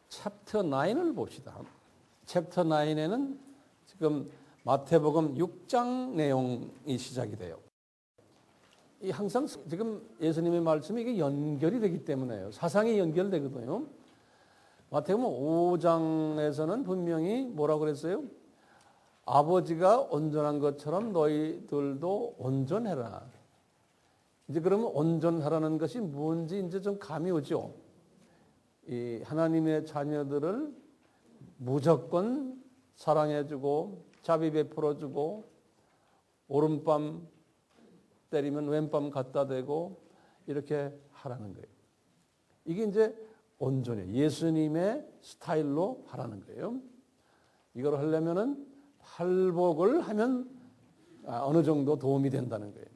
챕터 9을 봅시다. 챕터 9에는 지금 마태복음 6장 내용이 시작이 돼요. 이 항상 지금 예수님의 말씀이 이게 연결이 되기 때문에요. 사상이 연결되거든요. 마태복음 5장에서는 분명히 뭐라고 그랬어요? 아버지가 온전한 것처럼 너희들도 온전해라. 이제 그러면 온전하라는 것이 뭔지 이제 좀 감이 오죠. 이 하나님의 자녀들을 무조건 사랑해주고 자비 베풀어주고 오른밤 때리면 왼밤 갖다 대고 이렇게 하라는 거예요. 이게 이제 온전해요. 예수님의 스타일로 하라는 거예요. 이걸 하려면은 팔복을 하면 어느 정도 도움이 된다는 거예요.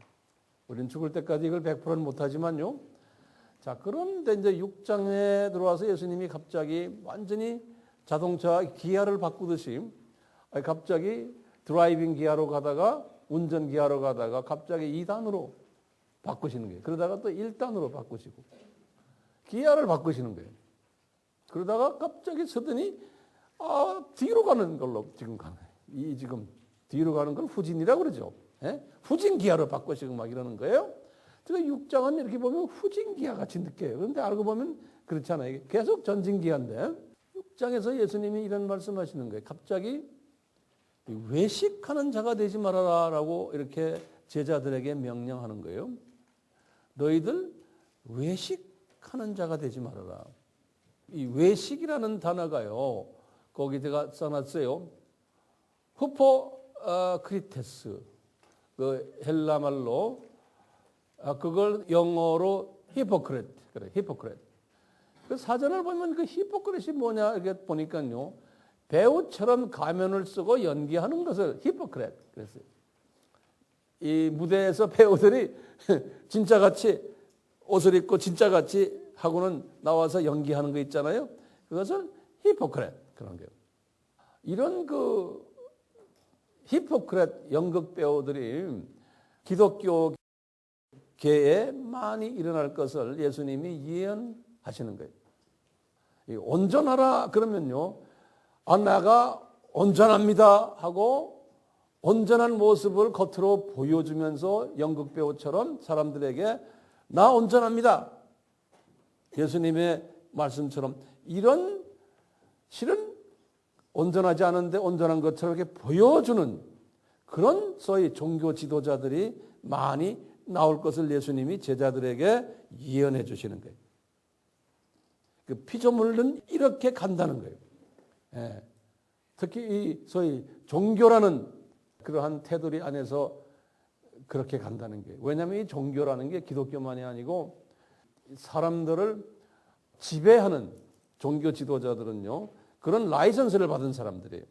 우리는 죽을 때까지 이걸 100%는 못하지만요. 자, 그런데 이제 6장에 들어와서 예수님이 갑자기 완전히 자동차 기아를 바꾸듯이 갑자기 드라이빙 기아로 가다가 운전 기아로 가다가 갑자기 2단으로 바꾸시는 거예요. 그러다가 또 1단으로 바꾸시고 기아를 바꾸시는 거예요. 그러다가 갑자기 서더니 뒤로 가는 걸로 지금 가는 거예요. 이 지금 뒤로 가는 걸 후진이라고 그러죠. 예? 후진 기아로 바꾸시고 막 이러는 거예요. 제가 6장은 이렇게 보면 후진 기아 같이 느껴요. 그런데 알고 보면 그렇잖아요. 계속 전진 기아인데 6장에서 예수님이 이런 말씀하시는 거예요. 갑자기 외식하는 자가 되지 말아라라고 이렇게 제자들에게 명령하는 거예요. 너희들 외식하는 자가 되지 말아라. 이 외식이라는 단어가요. 거기다가 써놨어요. 후포크리테스. 그 헬라 말로 그걸 영어로 히포크렛. 그래, 히포크렛. 그 사전을 보면 그 히포크렛이 뭐냐 이렇게 보니까요. 배우처럼 가면을 쓰고 연기하는 것을 히포크렛 그랬어요. 이 무대에서 배우들이 진짜같이 옷을 입고 진짜같이 하고는 나와서 연기하는 거 있잖아요. 그것을 히포크렛 그런 거예요. 이런 그 히포크렛 연극 배우들이 기독교 계에 많이 일어날 것을 예수님이 예언하시는 거예요. 온전하라 그러면요. 내가 온전합니다 하고 온전한 모습을 겉으로 보여주면서 연극 배우처럼 사람들에게 나 온전합니다. 예수님의 말씀처럼 이런 실은 온전하지 않은데 온전한 것처럼 이렇게 보여주는 그런 소위 종교 지도자들이 많이 나올 것을 예수님이 제자들에게 예언해 주시는 거예요. 그 피조물은 이렇게 간다는 거예요. 예. 특히 이 소위 종교라는 그러한 테두리 안에서 그렇게 간다는 거예요. 왜냐하면 이 종교라는 게 기독교만이 아니고 사람들을 지배하는 종교 지도자들은요. 그런 라이선스를 받은 사람들이에요.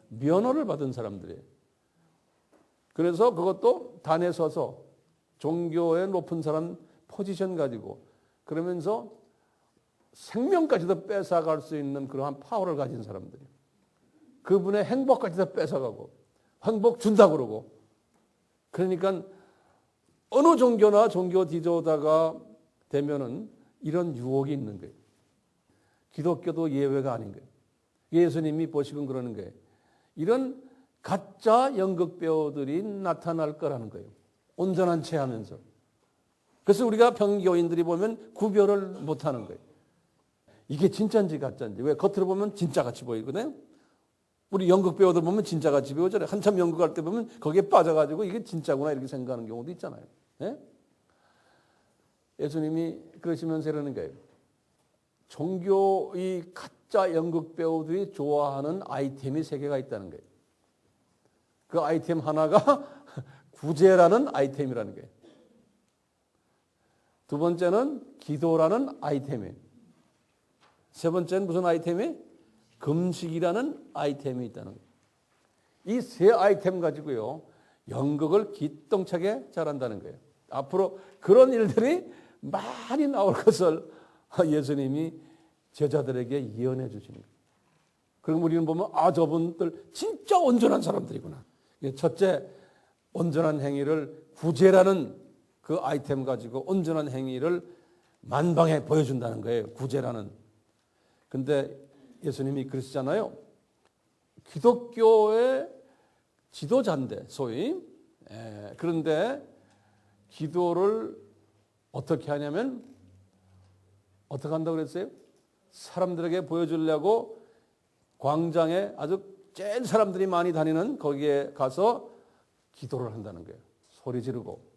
면허를 받은 사람들이에요. 그래서 그것도 단에 서서 종교의 높은 사람 포지션 가지고 그러면서 생명까지도 뺏어갈 수 있는 그러한 파워를 가진 사람들이에요. 그분의 행복까지도 뺏어가고 행복 준다고 그러고 그러니까 어느 종교나 종교 지도자가 되면은 이런 유혹이 있는 거예요. 기독교도 예외가 아닌 거예요. 예수님이 보시곤 그러는 거예요. 이런 가짜 연극 배우들이 나타날 거라는 거예요. 온전한 채 하면서. 그래서 우리가 평교인들이 보면 구별을 못하는 거예요. 이게 진짜인지 가짜인지. 왜 겉으로 보면 진짜같이 보이거든요. 우리 연극 배우들 보면 진짜같이 보이잖아요. 한참 연극할 때 보면 거기에 빠져가지고 이게 진짜구나 이렇게 생각하는 경우도 있잖아요. 예? 예수님이 그러시면서 이러는 거예요. 종교 이 가짜 연극 배우들이 좋아하는 아이템이 3개가 있다는 거예요. 그 아이템 하나가 구제라는 아이템이라는 거예요. 두 번째는 기도라는 아이템이에요. 세 번째는 무슨 아이템이? 금식이라는 아이템이 있다는 거예요. 이 3 아이템 가지고요. 연극을 기똥차게 잘한다는 거예요. 앞으로 그런 일들이 많이 나올 것을 예수님이 제자들에게 예언해 주시는 거예요. 그럼 우리는 보면 저분들 진짜 온전한 사람들이구나. 첫째, 온전한 행위를 구제라는 그 아이템 가지고 온전한 행위를 만방에 보여준다는 거예요. 구제라는. 근데 예수님이 그러시잖아요. 기독교의 지도자인데 소위. 그런데 기도를 어떻게 하냐면 어떻게 한다고 그랬어요? 사람들에게 보여주려고 광장에 아주 제일 사람들이 많이 다니는 거기에 가서 기도를 한다는 거예요. 소리 지르고.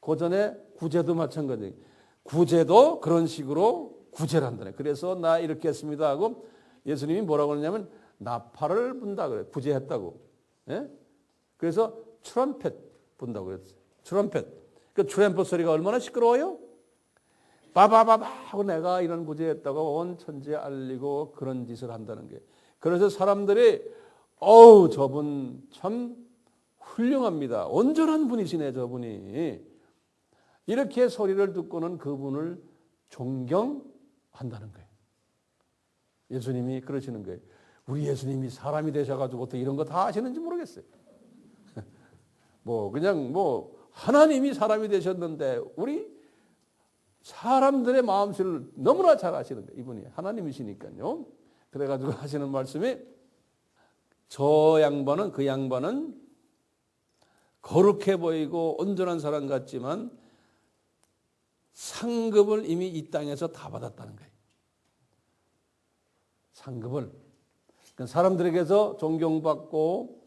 그 전에 구제도 마찬가지. 구제도 그런 식으로 구제를 한다네. 그래서 나 이렇게 했습니다 하고 예수님이 뭐라고 하냐면 나팔을 분다 그래. 구제했다고. 예? 그래서 트럼펫 분다고 그랬어요. 트럼펫. 그 트럼펫 소리가 얼마나 시끄러워요? 바바바바 하고 내가 이런 구제했다고 온 천지에 알리고 그런 짓을 한다는 게. 그래서 사람들이 어우 저분 참 훌륭합니다. 온전한 분이시네 저분이. 이렇게 소리를 듣고는 그분을 존경한다는 거예요. 예수님이 그러시는 거예요. 우리 예수님이 사람이 되셔가지고 어떻게 이런 거 다 하시는지 모르겠어요. 그냥 하나님이 사람이 되셨는데 우리 사람들의 마음씨를 너무나 잘 아시는 거예요. 이분이 하나님이시니까요. 그래가지고 하시는 말씀이 그 양반은 거룩해 보이고 온전한 사람 같지만 상급을 이미 이 땅에서 다 받았다는 거예요. 상급을. 사람들에게서 존경받고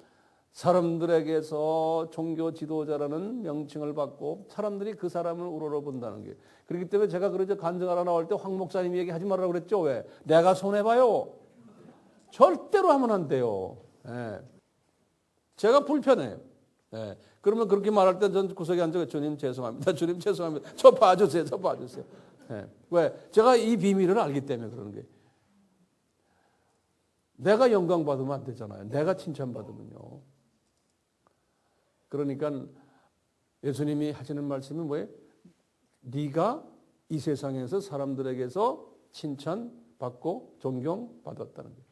사람들에게서 종교 지도자라는 명칭을 받고 사람들이 그 사람을 우러러본다는 게. 그렇기 때문에 제가 그러죠. 간증하러 나올 때 황 목사님 얘기하지 말라고 그랬죠. 왜? 내가 손해봐요. 절대로 하면 안 돼요. 제가 불편해요. 그러면 그렇게 말할 때 전 구석에 앉아 주님 죄송합니다. 주님 죄송합니다. 저 봐주세요. 왜? 제가 이 비밀을 알기 때문에 그러는 거예요. 내가 영광 받으면 안 되잖아요. 내가 칭찬받으면요. 그러니까 예수님이 하시는 말씀이 뭐예요? 네가 이 세상에서 사람들에게서 칭찬받고 존경받았다는 거예요.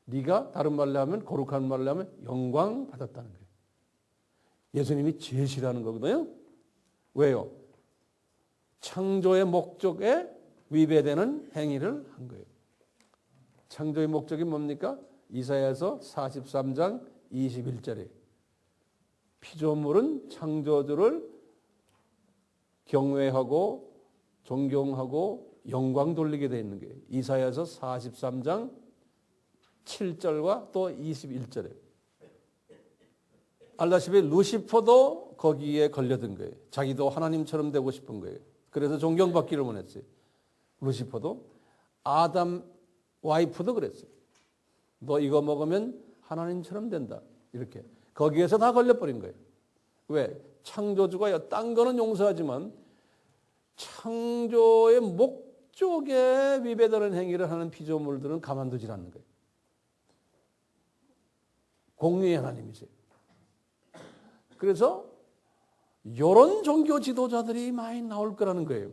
네가 다른 말로 하면 거룩한 말로 하면 영광 받았다는 거예요. 예수님이 제일 싫어하는 거거든요. 왜요? 창조의 목적에 위배되는 행위를 한 거예요. 창조의 목적이 뭡니까? 이사야서 43장 21절에 피조물은 창조주를 경외하고 존경하고 영광 돌리게 되어 있는 거예요. 이사야서 43장 7절과 또 21절에. 알다시피 루시퍼도 거기에 걸려든 거예요. 자기도 하나님처럼 되고 싶은 거예요. 그래서 존경받기를 원했어요. 루시퍼도. 아담 와이프도 그랬어요. 너 이거 먹으면 하나님처럼 된다. 이렇게. 거기에서 다 걸려버린 거예요. 왜? 창조주가요. 딴 거는 용서하지만 창조의 목적에 위배되는 행위를 하는 피조물들은 가만두질 않는 거예요. 공의의 하나님이세요. 그래서 이런 종교 지도자들이 많이 나올 거라는 거예요.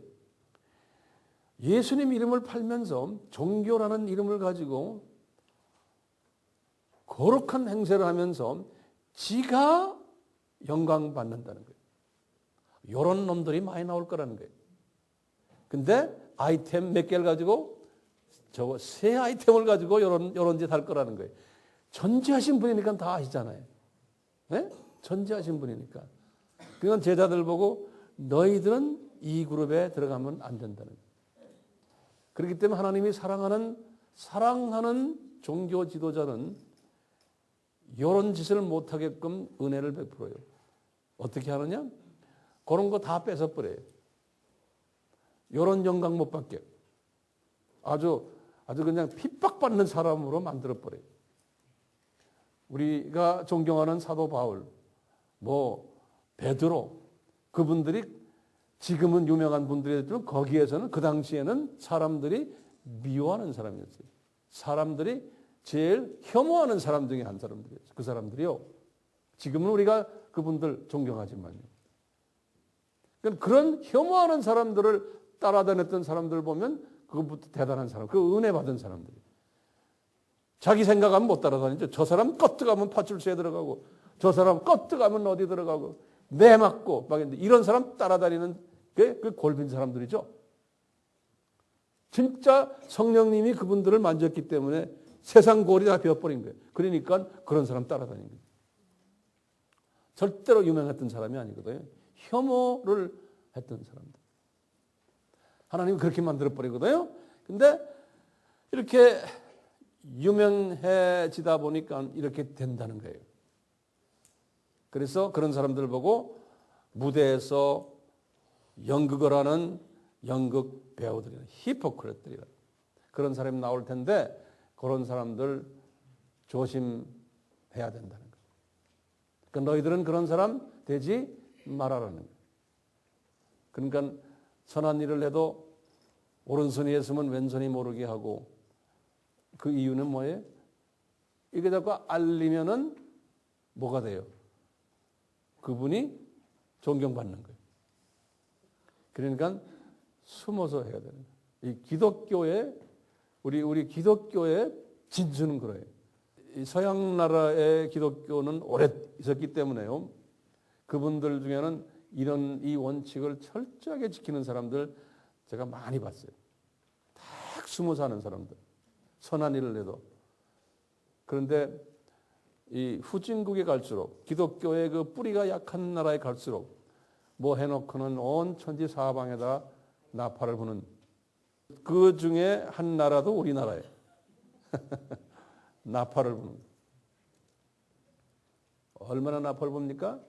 예수님 이름을 팔면서 종교라는 이름을 가지고 거룩한 행세를 하면서 지가 영광받는다는 거예요. 이런 놈들이 많이 나올 거라는 거예요. 근데 아이템 몇 개를 가지고 저거 새 아이템을 가지고 이런 짓 할 거라는 거예요. 전지하신 분이니까 다 아시잖아요. 네? 전지하신 분이니까. 그건 제자들 보고 너희들은 이 그룹에 들어가면 안 된다는 거예요. 그렇기 때문에 하나님이 사랑하는 종교 지도자는 이런 짓을 못하게끔 은혜를 베풀어요. 어떻게 하느냐? 그런 거 다 뺏어버려요. 이런 영광 못 받게. 아주 그냥 핍박받는 사람으로 만들어버려요. 우리가 존경하는 사도 바울, 베드로, 그분들이 지금은 유명한 분들이지만 거기에서는 그 당시에는 사람들이 미워하는 사람이었어요. 사람들이 제일 혐오하는 사람 중에 한 사람들이었어요. 그 사람들이요. 지금은 우리가 그분들 존경하지만요. 그런 혐오하는 사람들을 따라다녔던 사람들 보면 그것부터 대단한 사람, 그 은혜 받은 사람들이. 자기 생각하면 못 따라다니죠. 저 사람 껐뜨가면 파출소에 들어가고 저 사람 껐뜨가면 어디 들어가고 매 맞고 막 이런 사람 따라다니는 그 골빈 사람들이죠. 진짜 성령님이 그분들을 만졌기 때문에 세상 골이 다 비어버린 거예요. 그러니까 그런 사람 따라다니는 거예요. 절대로 유명했던 사람이 아니거든요. 혐오를 했던 사람들. 하나님이 그렇게 만들어버리거든요. 근데 이렇게 유명해지다 보니까 이렇게 된다는 거예요. 그래서 그런 사람들 보고 무대에서 연극을 하는 연극 배우들이나 히포크렛들이라 그런 사람이 나올 텐데 그런 사람들 조심해야 된다는 거예요. 그러니까 너희들은 그런 사람 되지 말아라는 거예요. 그러니까 선한 일을 해도 오른손이 했으면 왼손이 모르게 하고 그 이유는 뭐예요? 이게 자꾸 알리면은 뭐가 돼요? 그분이 존경받는 거예요. 그러니까 숨어서 해야 되는 거예요. 이 기독교의 우리 기독교의 진수는 그래요. 이 서양 나라의 기독교는 오래 있었기 때문에요. 그분들 중에는 이런 이 원칙을 철저하게 지키는 사람들 제가 많이 봤어요. 딱 숨어 사는 사람들. 선한 일을 해도. 그런데 이 후진국에 갈수록 기독교의 그 뿌리가 약한 나라에 갈수록 뭐 해놓고는 온 천지 사방에다 나팔을 부는 그 중에 한 나라도 우리나라예요. 나팔을 부는. 얼마나 나팔을 붑니까?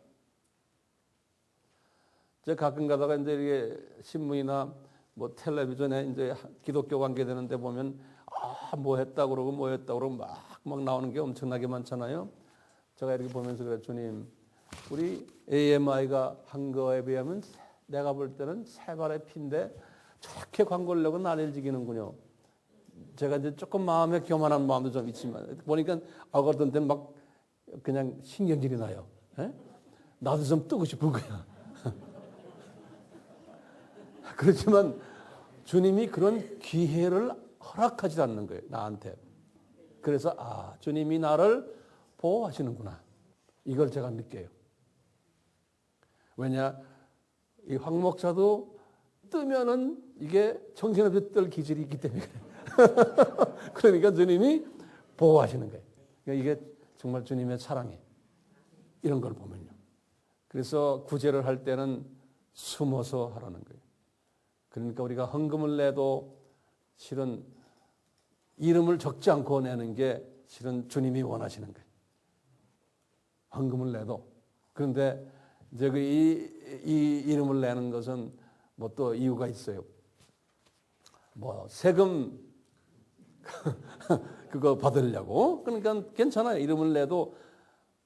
제가 가끔 가다가 이제 이게 신문이나 뭐 텔레비전에 이제 기독교 관계되는데 보면 뭐 했다 그러고 뭐 했다 그러고 막 나오는 게 엄청나게 많잖아요. 제가 이렇게 보면서 그래 주님 우리 AMI가 한 거에 비하면 내가 볼 때는 세 발의 피인데 저렇게 광고를 내고 난리를 지기는군요. 제가 이제 조금 마음에 교만한 마음도 좀 있지만 보니까 어떤 때는 막 그냥 신경질이 나요. 에? 나도 좀 뜨고 싶은 거야. 그렇지만 주님이 그런 기회를 허락하지 않는 거예요. 나한테. 그래서 주님이 나를 보호하시는구나. 이걸 제가 느껴요. 왜냐? 이 황 목사도 뜨면은 이게 정신없이 뜰 기질이 있기 때문에 그러니까 주님이 보호하시는 거예요. 그러니까 이게 정말 주님의 사랑이에요. 이런 걸 보면요. 그래서 구제를 할 때는 숨어서 하라는 거예요. 그러니까 우리가 헌금을 내도 실은 이름을 적지 않고 내는 게 실은 주님이 원하시는 거예요. 헌금을 내도. 그런데 이제 이 이름을 내는 것은 뭐 또 이유가 있어요. 뭐 세금 그거 받으려고. 그러니까 괜찮아요. 이름을 내도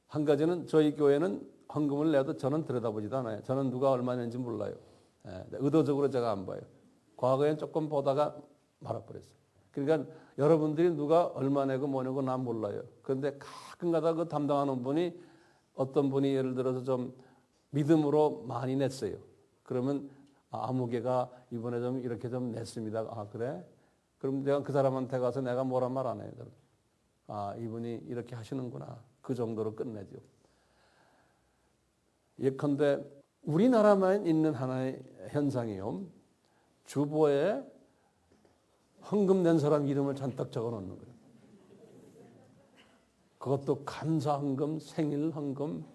한 가지는 저희 교회는 헌금을 내도 저는 들여다보지도 않아요. 저는 누가 얼마 냈는지 몰라요. 의도적으로 제가 안 봐요. 과거엔 조금 보다가 말아버렸어요. 그러니까 여러분들이 누가 얼마 내고 뭐 내고 난 몰라요. 그런데 가끔가다 그 담당하는 분이 어떤 분이 예를 들어서 좀 믿음으로 많이 냈어요. 그러면 아무개가 이번에 좀 이렇게 좀 냈습니다. 그래? 그럼 내가 그 사람한테 가서 내가 뭐란 말 안 해요. 이분이 이렇게 하시는구나. 그 정도로 끝내죠. 예컨대 우리나라만 있는 하나의 현상이요. 주보에 헌금 낸 사람 이름을 잔뜩 적어 놓는 거예요. 그것도 감사 헌금, 생일 헌금,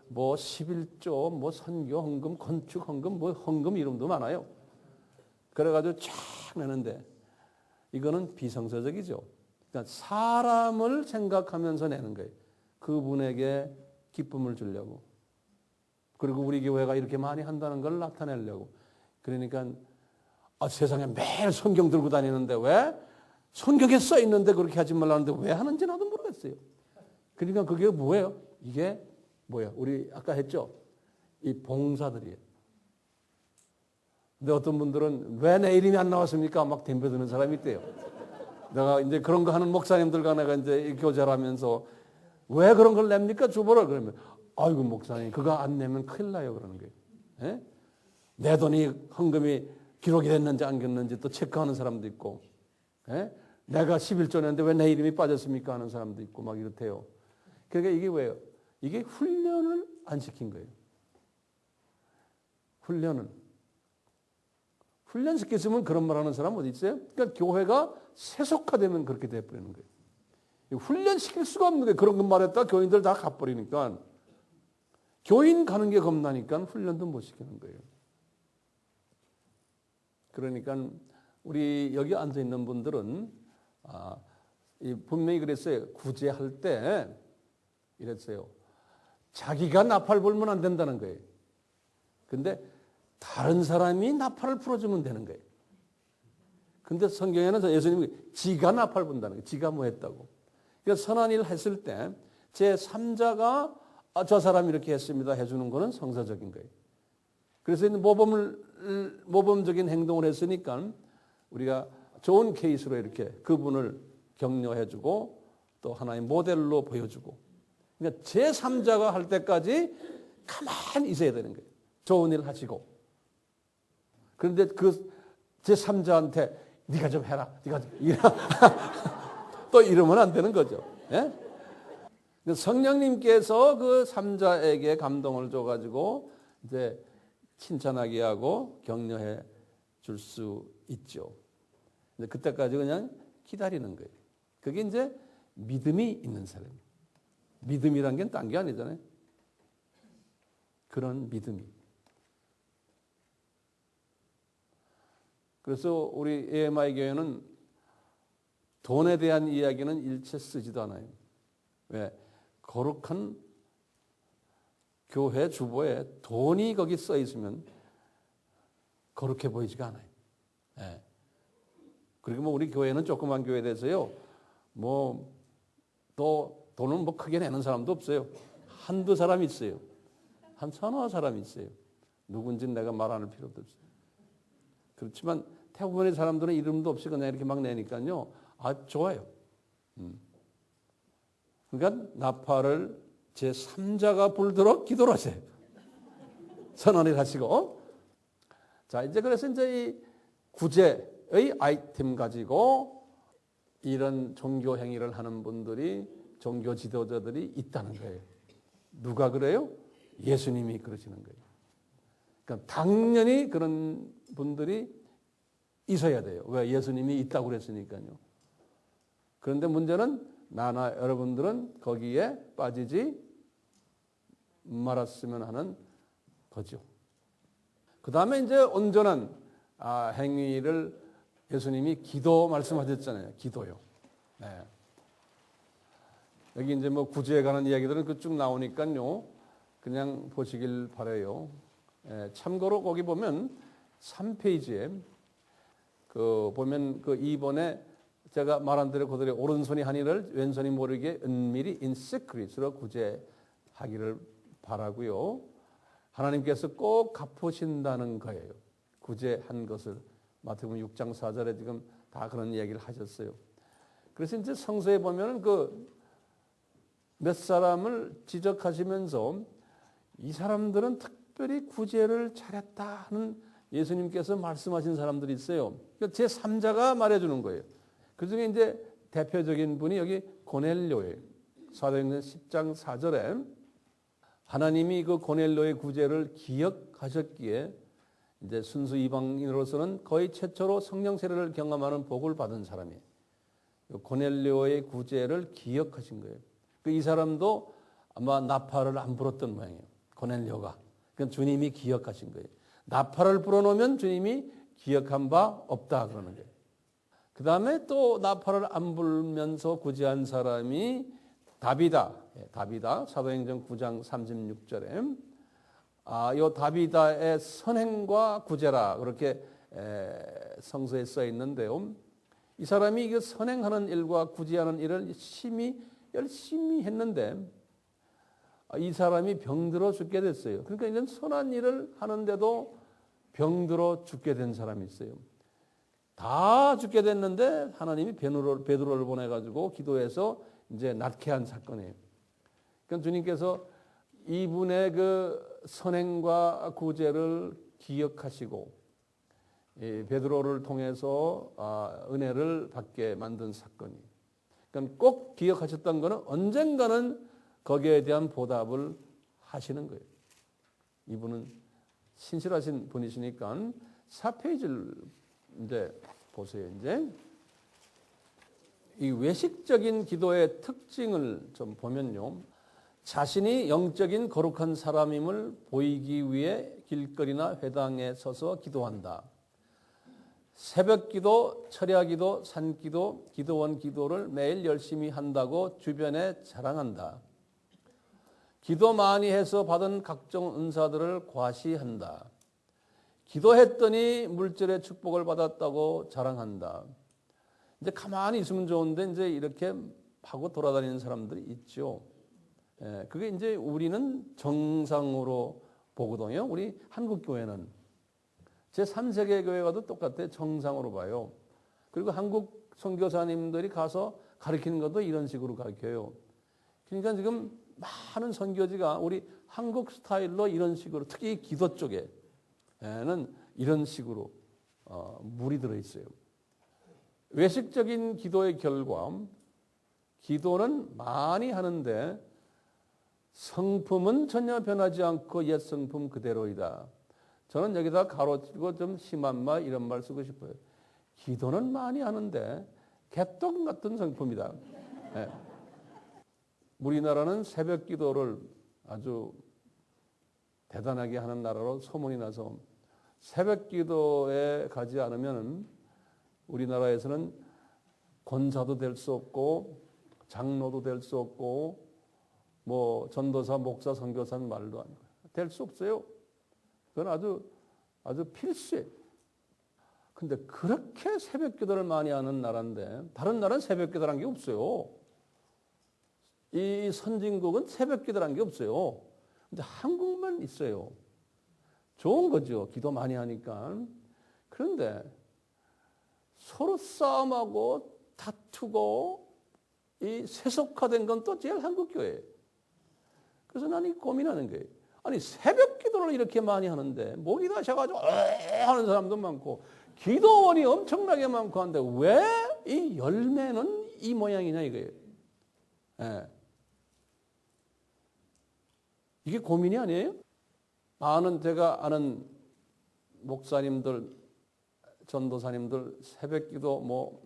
뭐 11조, 뭐 선교 헌금, 건축 헌금, 뭐 헌금 이름도 많아요. 그래가지고 쫙 내는데 이거는 비성서적이죠. 그러니까 사람을 생각하면서 내는 거예요. 그분에게 기쁨을 주려고. 그리고 우리 교회가 이렇게 많이 한다는 걸 나타내려고. 그러니까 세상에 매일 성경 들고 다니는데 왜? 성경에 써 있는데 그렇게 하지 말라는데 왜 하는지 나도 모르겠어요. 그러니까 그게 뭐예요? 이게 뭐예요? 우리 아까 했죠? 이 봉사들이에요. 근데 어떤 분들은 왜 내 이름이 안 나왔습니까? 막 덤벼드는 사람이 있대요. 내가 이제 그런 거 하는 목사님들과 내가 이제 교제를 하면서 왜 그런 걸 냅니까? 주보를. 그러면 아이고 목사님 그거 안 내면 큰일 나요. 그러는 거예요. 예? 내 돈이 헌금이 기록이 됐는지 안 됐는지 또 체크하는 사람도 있고, 예? 내가 11조 냈는데 왜 내 이름이 빠졌습니까? 하는 사람도 있고 막 이렇대요. 그러니까 이게 왜요? 이게 훈련을 안 시킨 거예요. 훈련시켰으면 그런 말 하는 사람 어디 있어요? 그러니까 교회가 세속화되면 그렇게 돼버리는 거예요. 훈련시킬 수가 없는 거예요. 그런 것 말했다 교인들 다 가버리니까. 교인 가는 게 겁나니까 훈련도 못 시키는 거예요. 그러니까 우리 여기 앉아있는 분들은 분명히 그랬어요. 구제할 때 이랬어요. 자기가 나팔 불면 안 된다는 거예요. 근데 다른 사람이 나팔을 불어주면 되는 거예요. 근데 성경에는 예수님이 지가 나팔 분다는 거예요. 지가 뭐 했다고. 그러니까 선한 일 했을 때 제3자가 저 사람이 이렇게 했습니다 해주는 거는 성사적인 거예요. 그래서 모범적인 행동을 했으니까 우리가 좋은 케이스로 이렇게 그분을 격려해주고 또 하나의 모델로 보여주고. 그러니까 제3자가 할 때까지 가만히 있어야 되는 거예요. 좋은 일 하시고. 그런데 그 제3자한테 네가 좀 해라. 네가 좀 또 이러면 안 되는 거죠. 예? 성령님께서 그 3자에게 감동을 줘가지고 이제 칭찬하게 하고 격려해 줄 수 있죠. 근데 그때까지 그냥 기다리는 거예요. 그게 이제 믿음이 있는 사람이에요. 믿음이란 게 딴 게 아니잖아요. 그런 믿음이. 그래서 우리 AMI 교회는 돈에 대한 이야기는 일체 쓰지도 않아요. 왜? 거룩한 교회 주보에 돈이 거기 써 있으면 거룩해 보이지가 않아요. 예. 그리고 뭐 우리 교회는 조그만 교회 돼서요. 뭐 또 돈은 뭐 크게 내는 사람도 없어요. 한두 사람이 있어요. 한 서너 사람이 있어요. 누군지는 내가 말할 필요도 없어요. 그렇지만 대부분의 사람들은 이름도 없이 그냥 이렇게 막 내니까요. 좋아요. 그러니까 나팔을 제3자가 불도록 기도를 하세요. 선언을 하시고. 자, 이제 그래서 이제 이 구제의 아이템 가지고 이런 종교 행위를 하는 분들이, 종교 지도자들이 있다는 거예요. 누가 그래요? 예수님이 그러시는 거예요. 그러니까 당연히 그런 분들이 있어야 돼요. 왜? 예수님이 있다고 그랬으니까요. 그런데 문제는 나나 여러분들은 거기에 빠지지 말았으면 하는 거죠. 그 다음에 이제 온전한 행위를 예수님이 기도 말씀하셨잖아요. 기도요. 네. 여기 이제 뭐 구제에 관한 이야기들은 그쭉 나오니까요. 그냥 보시길 바라요. 참고로 거기 보면 3페이지에 보면 2번에 제가 말한 대로 그들의 오른손이 한 일을 왼손이 모르게 은밀히 in secret으로 구제하기를 바라고요. 하나님께서 꼭 갚으신다는 거예요. 구제한 것을 마태복음 6장 4절에 지금 다 그런 이야기를 하셨어요. 그래서 이제 성서에 보면은 몇 사람을 지적하시면서 이 사람들은 특별히 구제를 잘했다 하는 예수님께서 말씀하신 사람들이 있어요. 제3자가 말해주는 거예요. 그 중에 이제 대표적인 분이 여기 고넬료예요. 사도행전 10장 4절에 하나님이 그 고넬료의 구제를 기억하셨기에 이제 순수 이방인으로서는 거의 최초로 성령 세례를 경험하는 복을 받은 사람이에요. 고넬료의 구제를 기억하신 거예요. 이 사람도 아마 나팔을 안 불었던 모양이에요. 고넬료가. 그러니까 주님이 기억하신 거예요. 나팔을 불어놓으면 주님이 기억한 바 없다 그러는 거예요. 그 다음에 또 나팔을 안 불면서 구제한 사람이 다비다. 사도행전 9장 36절에 이 다비다의 선행과 구제라 그렇게 성서에 써 있는데요. 이 사람이 그 선행하는 일과 구제하는 일을 열심히 했는데 이 사람이 병들어 죽게 됐어요. 그러니까 이런 선한 일을 하는데도 병들어 죽게 된 사람이 있어요. 다 죽게 됐는데 하나님이 베드로를 보내가지고 기도해서 이제 낫게 한 사건이에요. 그러니까 주님께서 이분의 그 선행과 구제를 기억하시고 베드로를 통해서 은혜를 받게 만든 사건이에요. 그러니까 꼭 기억하셨던 거는 언젠가는 거기에 대한 보답을 하시는 거예요. 이분은 신실하신 분이시니까 4페이지를 이제 보세요. 이제 이 외식적인 기도의 특징을 좀 보면요. 자신이 영적인 거룩한 사람임을 보이기 위해 길거리나 회당에 서서 기도한다. 새벽 기도, 철야 기도, 산 기도, 기도원 기도를 매일 열심히 한다고 주변에 자랑한다. 기도 많이 해서 받은 각종 은사들을 과시한다. 기도했더니 물질의 축복을 받았다고 자랑한다. 이제 가만히 있으면 좋은데 이제 이렇게 하고 돌아다니는 사람들이 있죠. 그게 이제 우리는 정상으로 보거든요. 우리 한국 교회는 제3세계 교회가도 똑같아요. 정상으로 봐요. 그리고 한국 선교사님들이 가서 가르치는 것도 이런 식으로 가르쳐요. 그러니까 지금 많은 선교지가 우리 한국 스타일로 이런 식으로 특히 기도 쪽에는 이런 식으로 물이 들어있어요. 외식적인 기도의 결과 기도는 많이 하는데 성품은 전혀 변하지 않고 옛 성품 그대로이다. 저는 여기다 가로치고 좀 심한 말 이런 말 쓰고 싶어요. 기도는 많이 하는데 개똥 같은 성품이다. 네. 우리나라는 새벽 기도를 아주 대단하게 하는 나라로 소문이 나서 새벽 기도에 가지 않으면 우리나라에서는 권사도 될 수 없고 장로도 될 수 없고 뭐 전도사, 목사, 선교사는 말도 안 돼요. 될 수 없어요. 그건 아주 필수예요. 근데 그렇게 새벽 기도를 많이 하는 나라인데 다른 나라는 새벽 기도라는 게 없어요. 이 선진국은 새벽 기도라는 게 없어요. 근데 한국만 있어요. 좋은 거죠. 기도 많이 하니까. 그런데 서로 싸움하고 다투고 이 세속화된 건 또 제일 한국 교회예요. 그래서 나는 고민하는 거예요. 아니 새벽 기도를 이렇게 많이 하는데 목이 다셔가지고 하는 사람도 많고 기도원이 엄청나게 많고 한데 왜 이 열매는 이 모양이냐 이거예요. 예. 이게 고민이 아니에요? 제가 아는 목사님들, 전도사님들 새벽 기도 뭐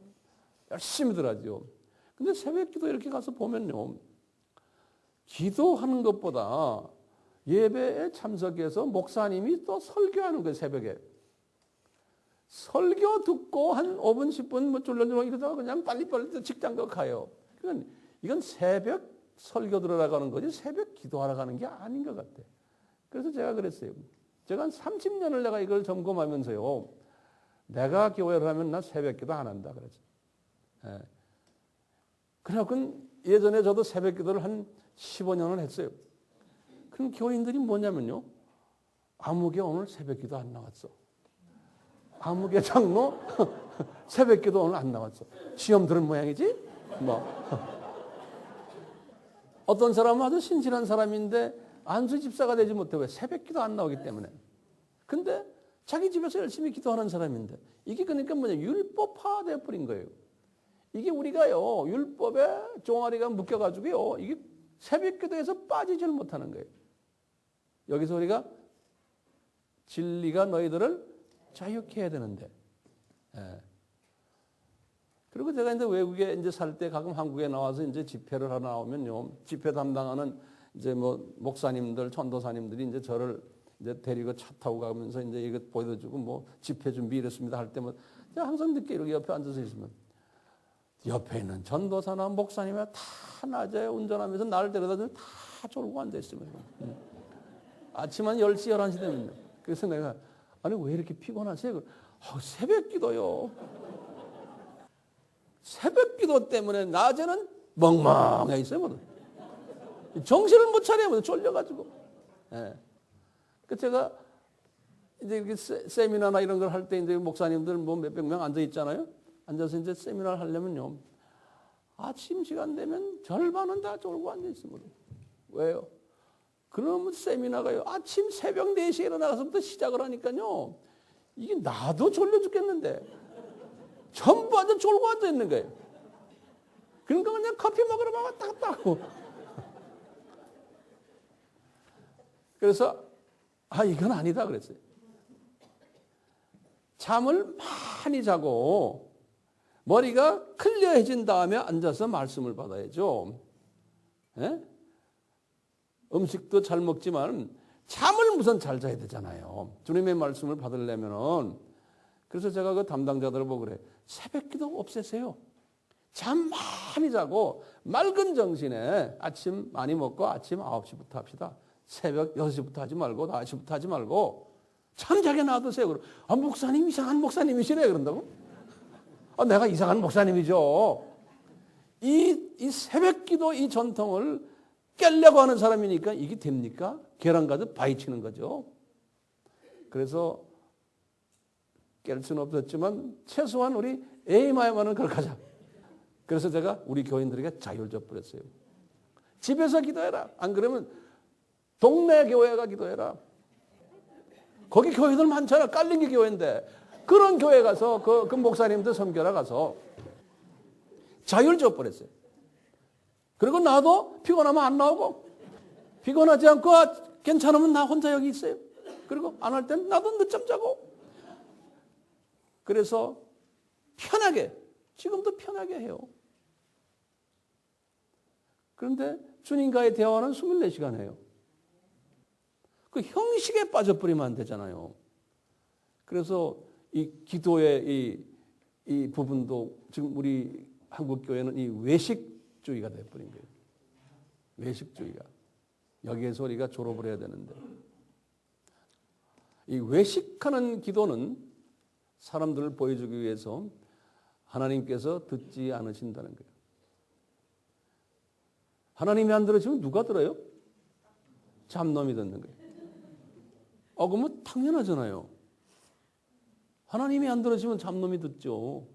열심히들 하죠. 근데 새벽 기도 이렇게 가서 보면요. 기도하는 것보다 예배에 참석해서 목사님이 또 설교하는 거예요, 새벽에. 설교 듣고 한 5분, 10분 뭐 쫄렁쫄렁 이러다가 그냥 빨리빨리 직장도 가요. 이건 새벽 설교 들으러 가는 거지 새벽 기도하러 가는 게 아닌 것 같아. 그래서 제가 그랬어요. 제가 한 30년을 내가 이걸 점검하면서요. 내가 교회를 하면 나 새벽 기도 안 한다 그랬죠. 예. 그래갖고 예전에 저도 새벽 기도를 한 15년을 했어요. 그럼 교인들이 뭐냐면요. 아무개 오늘 새벽 기도 안 나왔어. 아무개 장로 새벽 기도 오늘 안 나왔어. 시험 들은 모양이지? 뭐. 어떤 사람은 아주 신실한 사람인데 안수 집사가 되지 못해. 왜? 새벽 기도 안 나오기 때문에. 근데 자기 집에서 열심히 기도하는 사람인데 이게 그러니까 뭐냐. 율법화되어 버린 거예요. 이게 우리가요. 율법에 종아리가 묶여가지고요. 이게 새벽 기도에서 빠지질 못하는 거예요. 여기서 우리가 진리가 너희들을 자유케 해야 되는데. 예. 그리고 제가 이제 외국에 이제 살 때 가끔 한국에 나와서 이제 집회를 하나 나오면요. 집회 담당하는 이제 뭐 목사님들, 전도사님들이 이제 저를 이제 데리고 차 타고 가면서 이제 이거 보여주고 뭐 집회 준비 이랬습니다 할 때면 제가 항상 늦게 이렇게 옆에 앉아서 있으면 옆에 있는 전도사나 목사님이 다 낮에 운전하면서 나를 데려다 주면 다 졸고 앉아있으면 아침 한 10시, 11시 되면 그래서 내가 아니 왜 이렇게 피곤하세요? 새벽 기도요. 새벽 기도 때문에 낮에는 멍멍해 있어요. 정신을 못 차려요. 쫄려가지고. 예. 그 제가 이제 이렇게 세미나나 이런 걸 할 때 이제 목사님들 뭐 몇백 명 앉아 있잖아요. 앉아서 이제 세미나를 하려면요. 아침 시간 되면 절반은 다 졸고 앉아 있습니다. 왜요? 그러면 세미나가요. 아침 새벽 4시에 일어나서부터 시작을 하니까요. 이게 나도 졸려 죽겠는데 전부 앉아 졸고 앉아 있는 거예요. 그러니까 그냥 커피 먹으러 막 왔다 갔다 하고. 그래서 이건 아니다 그랬어요. 잠을 많이 자고 머리가 클리어해진 다음에 앉아서 말씀을 받아야죠. 예? 음식도 잘 먹지만 잠을 우선 잘 자야 되잖아요. 주님의 말씀을 받으려면은. 그래서 제가 그 담당자들을 보고 그래. 새벽 기도 없애세요. 잠 많이 자고 맑은 정신에 아침 많이 먹고 아침 9시부터 합시다. 새벽 6시부터 하지 말고 5시부터 하지 말고 잠자게 놔두세요. 그럼 목사님 이상한 목사님이시네 그런다고? 내가 이상한 목사님이죠. 이 새벽 기도 이 전통을 깨려고 하는 사람이니까 이게 됩니까? 계란 가득 바위치는 거죠. 그래서 깰 수는 없었지만 최소한 우리 에이마에만은 그렇게 하자. 그래서 제가 우리 교인들에게 자유를 줘버렸어요. 집에서 기도해라. 안 그러면 동네 교회가 기도해라. 거기 교회들 많잖아. 깔린기 교회인데 그런 교회 가서 그 목사님들 섬겨라 가서 자유를 줘버렸어요. 그리고 나도 피곤하면 안 나오고 피곤하지 않고 괜찮으면 나 혼자 여기 있어요. 그리고 안 할 땐 나도 늦잠 자고. 그래서 편하게 지금도 편하게 해요. 그런데 주님과의 대화는 24시간 해요. 그 형식에 빠져버리면 안 되잖아요. 그래서 이 기도의 이 부분도 지금 우리 한국교회는 이 외식주의가 되어버린 거예요. 외식주의가. 여기에서 우리가 졸업을 해야 되는데. 이 외식하는 기도는 사람들을 보여주기 위해서 하나님께서 듣지 않으신다는 거예요. 하나님이 안 들으시면 누가 들어요? 잡놈이 듣는 거예요. 그러면 당연하잖아요. 하나님이 안 들으시면 잡놈이 듣죠.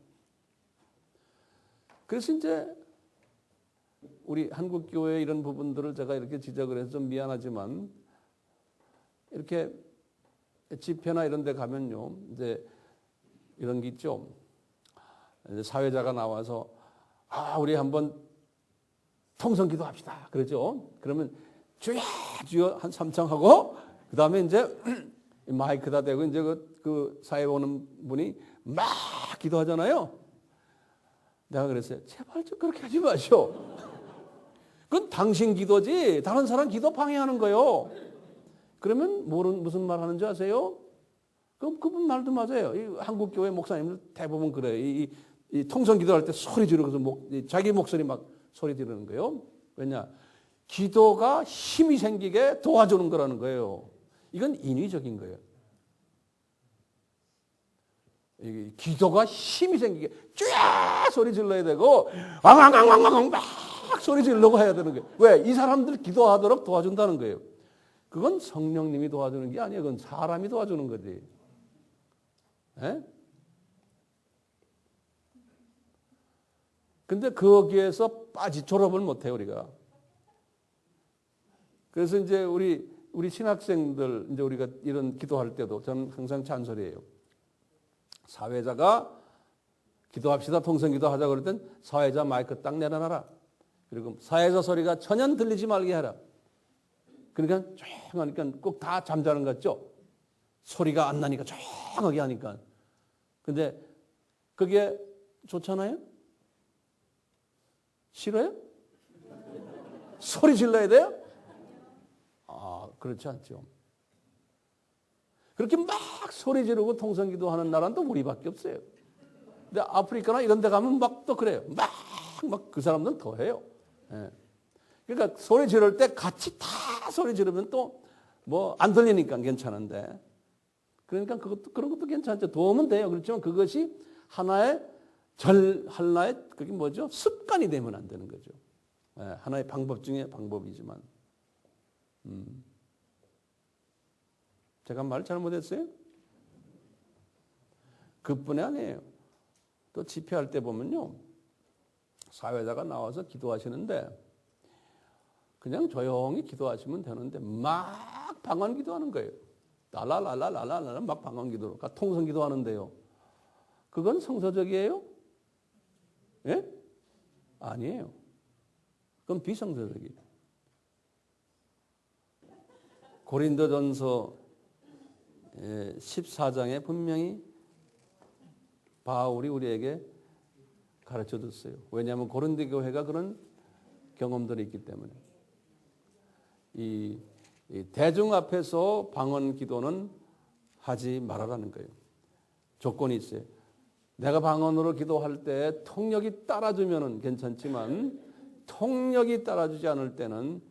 그래서 이제 우리 한국교회 이런 부분들을 제가 이렇게 지적을 해서 좀 미안하지만 이렇게 집회나 이런 데 가면요. 이제 이런 게 있죠. 이제 사회자가 나와서 우리 한번 통성기도 합시다. 그러죠. 그러면 주여 주여 한 3청 하고 그다음에 이제 마이크다 대고 이제 그 사회 오는 분이 막 기도하잖아요. 내가 그랬어요. 제발 좀 그렇게 하지 마시오. 그건 당신 기도지 다른 사람 기도 방해하는 거요. 그러면 무슨 말 하는지 아세요? 그럼 그분 말도 맞아요. 이 한국교회 목사님들 대부분 그래요. 이 통성 기도할 때 소리 지르면서 자기 목소리 막 소리 지르는 거예요. 왜냐? 기도가 힘이 생기게 도와주는 거라는 거예요. 이건 인위적인 거예요. 기도가 힘이 생기게 쫙 소리 질러야 되고 왕왕왕왕왕 막 소리 지르려고 해야 되는 거예요. 왜? 이 사람들 기도하도록 도와준다는 거예요. 그건 성령님이 도와주는 게 아니에요. 그건 사람이 도와주는 거지. 에? 근데 거기에서 졸업을 못해요, 우리가. 그래서 이제 우리 신학생들, 이제 우리가 이런 기도할 때도 저는 항상 잔소리해요. 사회자가 기도합시다, 통성기도 하자 그럴 땐 사회자 마이크 딱 내려놔라. 그리고 사회자 소리가 전혀 들리지 말게 하라. 그러니까 조용하니까 꼭 다 잠자는 것 같죠? 소리가 안 나니까 조용하게 하니까. 근데 그게 좋잖아요? 싫어요? 소리 질러야 돼요? 그렇지 않죠. 그렇게 막 소리 지르고 통성기도 하는 나라는 또 우리밖에 없어요. 근데 아프리카나 이런 데 가면 막 또 그래요. 막 그 사람들은 더 해요. 예. 그러니까 소리 지를 때 같이 다 소리 지르면 또 뭐 안 들리니까 괜찮은데. 그러니까 그런 것도 괜찮죠. 도움은 돼요. 그렇지만 그것이 하나의 그게 뭐죠? 습관이 되면 안 되는 거죠. 예, 하나의 방법 중에 방법이지만. 제가 말 잘못했어요? 그뿐이 아니에요. 또 집회할 때 보면요. 사회자가 나와서 기도하시는데 그냥 조용히 기도하시면 되는데 막 방언 기도하는 거예요. 라라라라라라라 막 방언 기도로. 그러니까 통성 기도하는데요. 그건 성서적이에요? 예? 아니에요. 그건 비성서적이에요. 고린도전서 14장에 분명히 바울이 우리에게 가르쳐 줬어요. 왜냐하면 고린도 교회가 그런 경험들이 있기 때문에. 이 대중 앞에서 방언 기도는 하지 말아라는 거예요. 조건이 있어요. 내가 방언으로 기도할 때 통역이 따라주면 괜찮지만 통역이 따라주지 않을 때는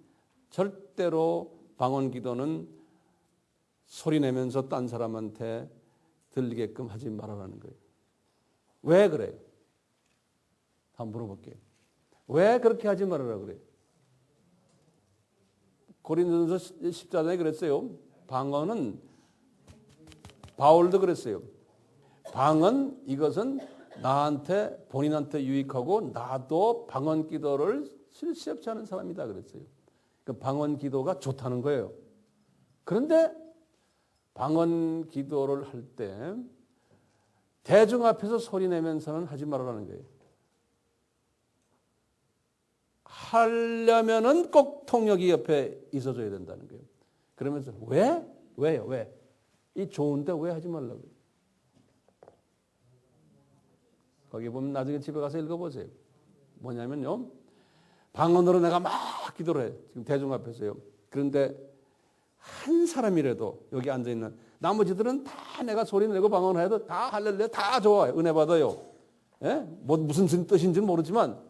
절대로 방언 기도는 소리 내면서 딴 사람한테 들리게끔 하지 말아라는 거예요. 왜 그래요? 한번 물어볼게요. 왜 그렇게 하지 말아라 그래요? 고린도전서 14장에 그랬어요. 방언은 바울도 그랬어요. 방언 이것은 나한테 본인한테 유익하고 나도 방언 기도를 실시없이 하는 사람이다 그랬어요. 그러니까 방언 기도가 좋다는 거예요. 그런데 방언 기도를 할 때 대중 앞에서 소리 내면서는 하지 말라는 거예요. 하려면은 꼭 통역이 옆에 있어줘야 된다는 거예요. 그러면서 왜요? 왜? 이 좋은데 왜 하지 말라고요? 거기 보면 나중에 집에 가서 읽어보세요. 뭐냐면요. 방언으로 내가 막 기도를 해. 지금 대중 앞에서요. 그런데 한 사람이라도 여기 앉아있는 나머지들은 다 내가 소리 내고 방언을 해도 다 할렐루야 다 좋아요. 은혜 받아요. 예? 뭐 무슨 뜻인지는 모르지만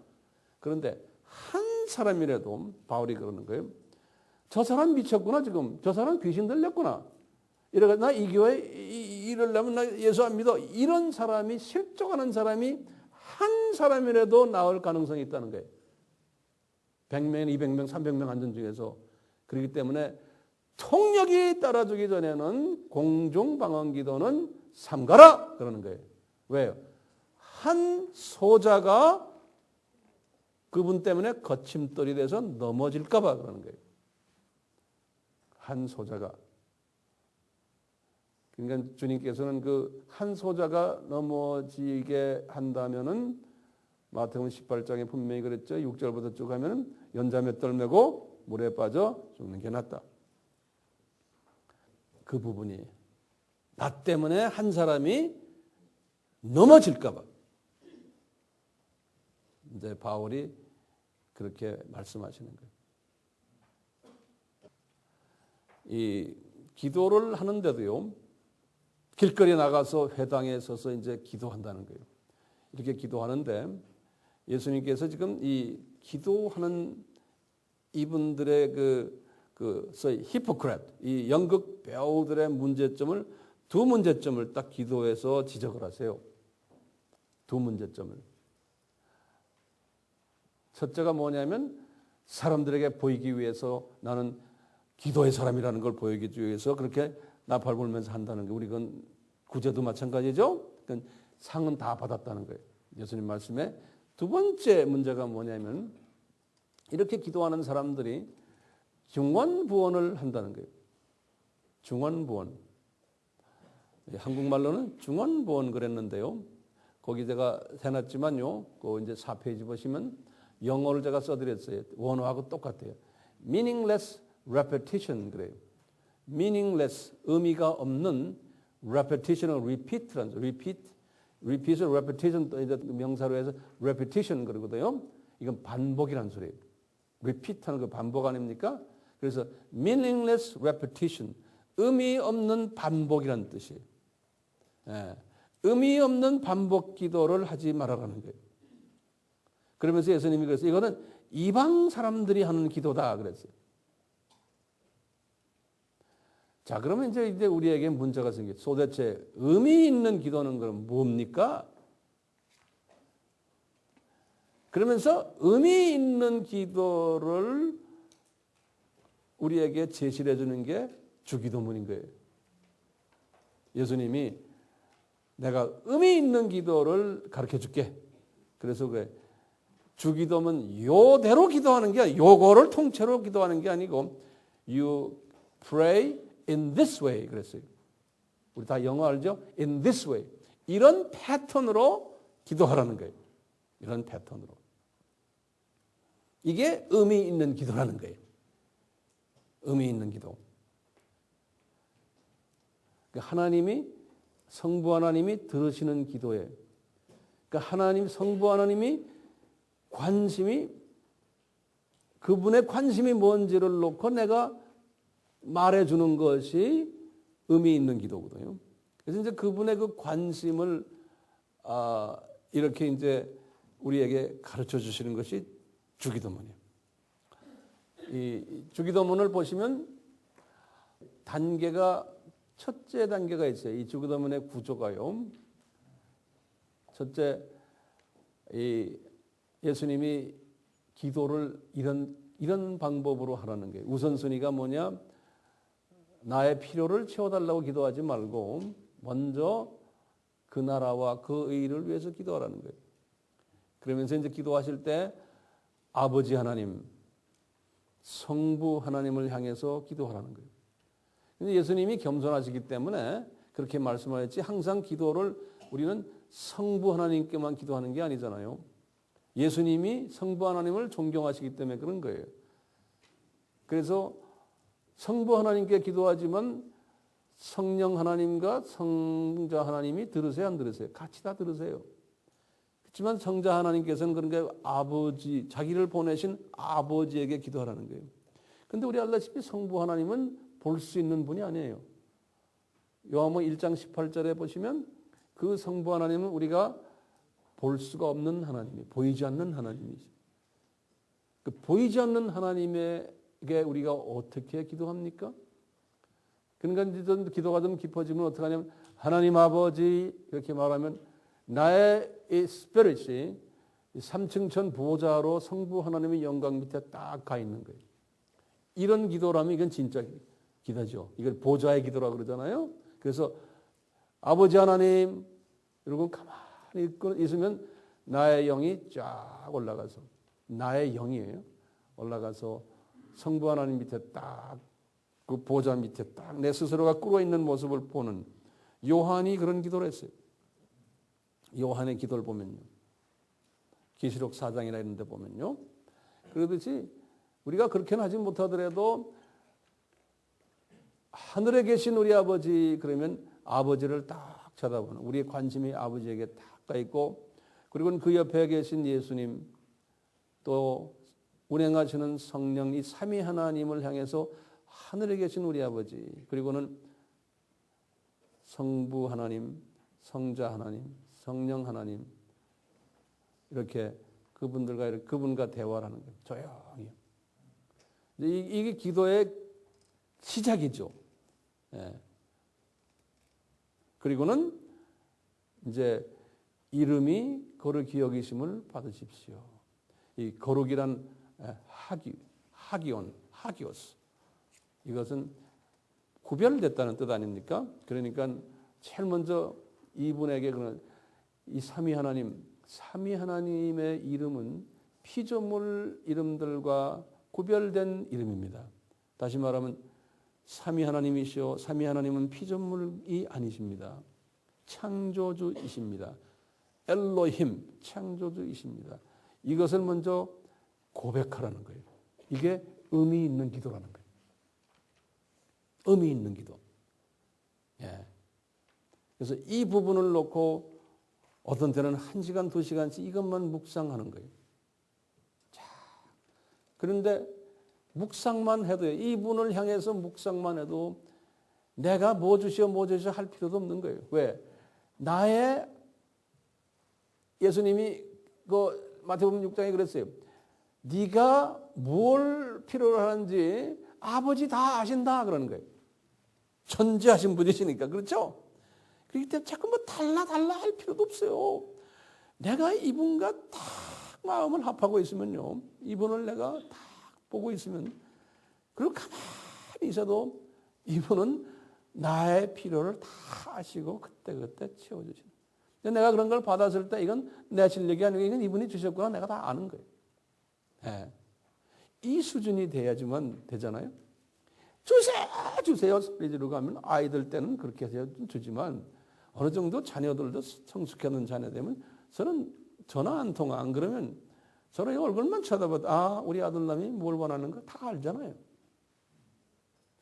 그런데 한 사람이라도 바울이 그러는 거예요. 저 사람 미쳤구나 지금. 저 사람 귀신 들렸구나. 이래가 나 이 교회 이러려면 나 예수 안 믿어. 이런 사람이 실족하는 사람이 한 사람이라도 나올 가능성이 있다는 거예요. 100명, 200명, 300명 앉은 중에서. 그렇기 때문에 통역이 따라주기 전에는 공중방언 기도는 삼가라 그러는 거예요. 왜요? 한 소자가 그분 때문에 거침돌이 돼서 넘어질까 봐 그러는 거예요. 한 소자가. 그러니까 주님께서는 그 한 소자가 넘어지게 한다면은 마태복음 18장에 분명히 그랬죠. 6절부터 쭉 하면은 연자몇 돌 메고 물에 빠져 죽는 게 낫다. 그 부분이 나 때문에 한 사람이 넘어질까 봐. 이제 바울이 그렇게 말씀하시는 거예요. 이 기도를 하는데도요. 길거리에 나가서 회당에 서서 이제 기도한다는 거예요. 이렇게 기도하는데 예수님께서 지금 이 기도하는 이분들의 소위 히포크레트, 이 연극 배우들의 문제점을 두 문제점을 딱 기도해서 지적을 하세요. 두 문제점을. 첫째가 뭐냐면 사람들에게 보이기 위해서 나는 기도의 사람이라는 걸 보이기 위해서 그렇게 나팔 불면서 한다는 게 우리 건 구제도 마찬가지죠. 그러니까 상은 다 받았다는 거예요. 예수님 말씀에 두 번째 문제가 뭐냐면 이렇게 기도하는 사람들이 중언부언을 한다는 거예요. 중언부언. 한국말로는 중언부언 그랬는데요. 거기 제가 해놨지만요. 그 이제 4페이지 보시면 영어를 제가 써드렸어요. 원어하고 똑같아요. meaningless repetition 그래요. meaningless 의미가 없는 repetition을 repeat라는 repeat은 repetition 또 이제 명사로 해서 repetition 그러거든요. 이건 반복이라는 소리예요. repeat하는 그 반복 아닙니까? 그래서 meaningless repetition 의미 없는 반복이라는 뜻이에요. 예. 의미 없는 반복 기도를 하지 말아라는 거예요. 그러면서 예수님이 그랬어요. 이거는 이방 사람들이 하는 기도다 그랬어요. 자, 그러면 이제 우리에게 문제가 생겼죠. 도대체 의미 있는 기도는 그럼 뭡니까? 그러면서 의미 있는 기도를 우리에게 제시해 주는 게 주기도문인 거예요. 예수님이 내가 의미 있는 기도를 가르쳐 줄게. 그래서 그래. 주기도문 요대로 기도하는 게 요거를 통째로 기도하는 게 아니고 you pray in this way 그랬어요. 우리 다 영어 알죠? in this way. 이런 패턴으로 기도하라는 거예요. 이런 패턴으로. 이게 의미 있는 기도라는 거예요. 의미 있는 기도. 하나님이 성부 하나님이 들으시는 기도에 그러니까 하나님, 성부 하나님이 관심이, 그분의 관심이 뭔지를 놓고 내가 말해주는 것이 의미 있는 기도거든요. 그래서 이제 그분의 그 관심을 이렇게 이제 우리에게 가르쳐 주시는 것이 주기도문이에요. 이 주기도문을 보시면 첫째 단계가 있어요. 이 주기도문의 구조가요. 첫째, 예수님이 기도를 이런 방법으로 하라는 거예요. 우선순위가 뭐냐? 나의 필요를 채워달라고 기도하지 말고 먼저 그 나라와 그 의를 위해서 기도하라는 거예요. 그러면서 이제 기도하실 때 아버지 하나님, 성부 하나님을 향해서 기도하라는 거예요. 근데 예수님이 겸손하시기 때문에 그렇게 말씀하셨지, 항상 기도를 우리는 성부 하나님께만 기도하는 게 아니잖아요. 예수님이 성부 하나님을 존경하시기 때문에 그런 거예요. 그래서 성부 하나님께 기도하지만 성령 하나님과 성자 하나님이 들으세요, 안 들으세요? 같이 다 들으세요. 그렇지만 성자 하나님께서는 그런 게 아버지, 자기를 보내신 아버지에게 기도하라는 거예요. 근데 우리 알다시피 성부 하나님은 볼 수 있는 분이 아니에요. 요한복음 1장 18절에 보시면 그 성부 하나님은 우리가 볼 수가 없는 하나님이, 보이지 않는 하나님이죠. 그 보이지 않는 하나님에게 우리가 어떻게 기도합니까? 그러니까 이제 기도가 좀 깊어지면 어떻게 하냐면, 하나님 아버지 이렇게 말하면 나의 이 스피릿이 3층천 보좌로 성부 하나님의 영광 밑에 딱 가 있는 거예요. 이런 기도라면 이건 진짜 기도죠. 이걸 보좌의 기도라고 그러잖아요. 그래서 아버지 하나님 이러고 가만히 있으면 나의 영이 쫙 올라가서, 나의 영이에요. 올라가서 성부 하나님 밑에 딱, 그 보좌 밑에 딱 내 스스로가 꿇어 있는 모습을 보는, 요한이 그런 기도를 했어요. 요한의 기도를 보면요, 계시록 4장이나 이런 데 보면요, 그러듯이 우리가 그렇게는 하지 못하더라도 하늘에 계신 우리 아버지, 그러면 아버지를 딱 쳐다보는, 우리의 관심이 아버지에게 딱 가 있고, 그리고 그 옆에 계신 예수님, 또 운행하시는 성령, 이 삼위 하나님을 향해서 하늘에 계신 우리 아버지, 그리고는 성부 하나님, 성자 하나님, 성령 하나님, 이렇게 그분과 대화를 하는 거예요. 조용히. 이게 기도의 시작이죠. 예. 그리고는 이제 이름이 거룩히 여기심을 받으십시오. 이 거룩이란 하기오스. 이것은 구별됐다는 뜻 아닙니까? 그러니까 제일 먼저 이분에게 이 삼위 하나님의 이름은 피조물 이름들과 구별된 이름입니다. 다시 말하면 삼위 하나님이시오. 삼위 하나님은 피조물이 아니십니다. 창조주이십니다. 엘로힘, 창조주이십니다. 이것을 먼저 고백하라는 거예요. 이게 의미 있는 기도라는 거예요. 의미 있는 기도. 예. 그래서 이 부분을 놓고 어떤 때는 1시간, 2시간씩 이것만 묵상하는 거예요. 자, 그런데 묵상만 해도, 이분을 향해서 묵상만 해도 내가 뭐 주시오 할 필요도 없는 거예요. 왜? 예수님이 그 마태복음 6장에 그랬어요. 네가 뭘 필요로 하는지 아버지 다 아신다 그러는 거예요. 천지하신 분이시니까. 그렇죠? 그렇기 때문에 자꾸 뭐 달라 할 필요도 없어요. 내가 이분과 딱 마음을 합하고 있으면요, 이분을 내가 딱 보고 있으면, 그리고 가만히 있어도 이분은 나의 필요를 다 아시고 그때그때 채워주시는. 내가 그런 걸 받았을 때 이건 내 실력이 아니고 이건 이분이 주셨구나, 내가 다 아는 거예요. 네. 이 수준이 돼야지만 되잖아요. 주세요 소리 지르고 가면 아이들 때는 그렇게 해서 주지만 어느 정도 자녀들도 성숙해는 자녀 되면 저는 전화 한 통화 안 그러면 서로의 얼굴만 쳐다봐도 우리 아들남이 뭘 원하는 거 다 알잖아요.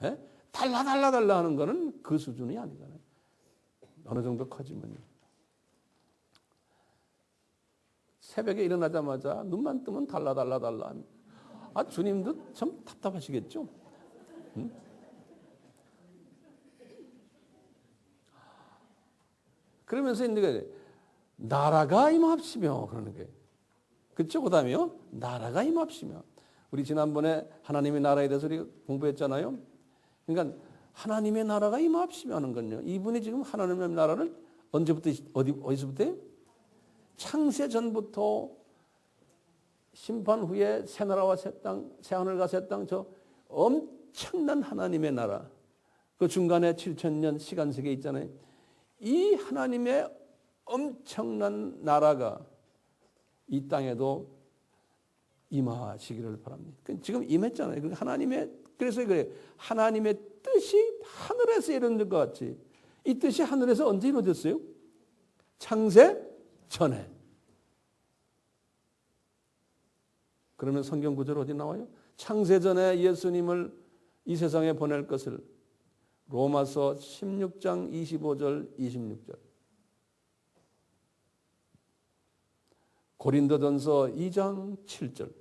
네? 달라 하는 거는 그 수준이 아니잖아요. 어느 정도 커지면요. 새벽에 일어나자마자 눈만 뜨면 달라. 주님도 참 답답하시겠죠? 응? 그러면서 이제 나라가 임합시며 그러는 거예요. 그렇죠? 그 다음에요. 나라가 임합시며. 우리 지난번에 하나님의 나라에 대해서 우리 공부했잖아요. 그러니까 하나님의 나라가 임합시며 하는 건요. 이분이 지금 하나님의 나라를 언제부터 어디서부터? 창세 전부터 심판 후에 새 나라와 새 땅, 새 하늘과 새 땅, 저 엄청난 하나님의 나라. 그 중간에 7,000년 시간 세계 있잖아요. 이 하나님의 엄청난 나라가 이 땅에도 임하시기를 바랍니다. 지금 임했잖아요. 그래서 그래. 하나님의 뜻이 하늘에서 이루어진 것 같이. 이 뜻이 하늘에서 언제 이루어졌어요? 창세 전에. 그러면 성경 구절 어디 나와요? 창세 전에 예수님을 이 세상에 보낼 것을 로마서 16장 25절 26절, 고린도전서 2장 7절,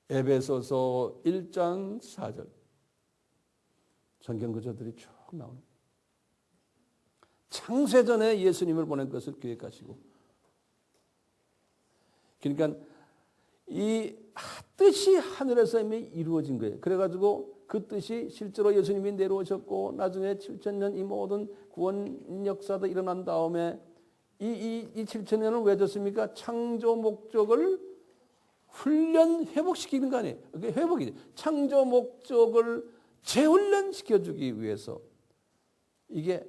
에베소서 1장 4절, 성경 구절들이 쭉 나오는 거예요. 창세전에 예수님을 보낼 것을 계획하시고, 그러니까 이 뜻이 하늘에서 이미 이루어진 거예요. 그래가지고 그 뜻이 실제로 예수님이 내려오셨고 나중에 7,000년 이 모든 구원 역사도 일어난 다음에 이 7,000년은 왜 줬습니까? 창조 목적을 훈련 회복시키는 거 아니에요. 그게 회복이죠. 창조 목적을 재훈련시켜주기 위해서 이게